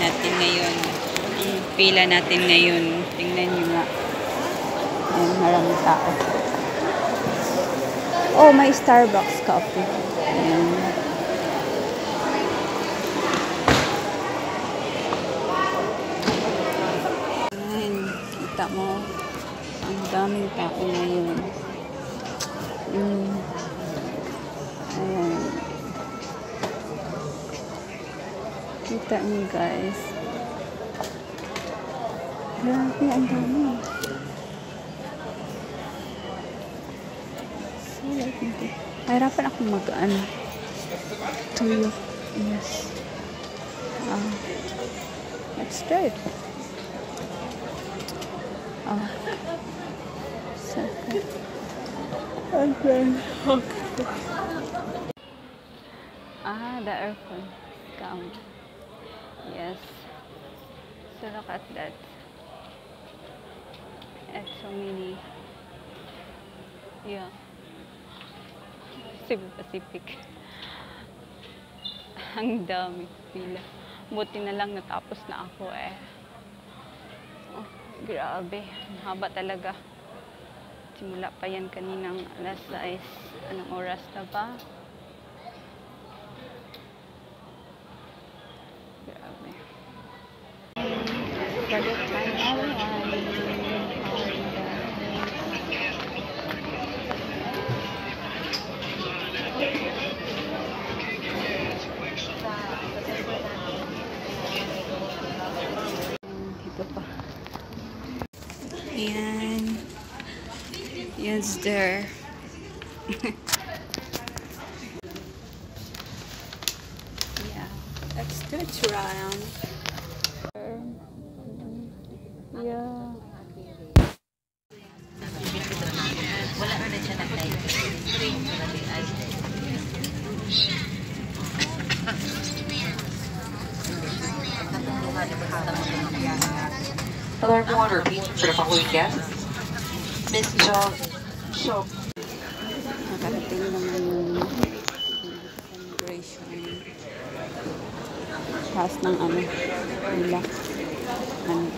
natin ngayon. Ang pila natin ngayon. Tingnan nyo nga. Ayan, maraming tao. Oh, may Starbucks coffee. Ayan. Ayan, kita mo. Ang daming tao ngayon. Ayan. Kita niyo guys. Grabe, ang dami. So, mahirapan ako mag-ano. Tuyo. Yes. Let's try it. Okay. The aircon. Come. Yes. So look at that. It's so many. Yeah. Cebu Pacific. Ang dami pila. Buti na lang natapos na ako eh. Oh, grabe. Ang haba talaga. Simula pa yan kaninang alas 6. Anong oras na ba? Grabe. Balik tayo dito pa. Yan. Yes, there. Yeah, let's do it round. Yeah. Hello everyone, repeat for the following guests. Miss John Show. Nakarating naman yung celebration. Taas ng ano, nila. Ano.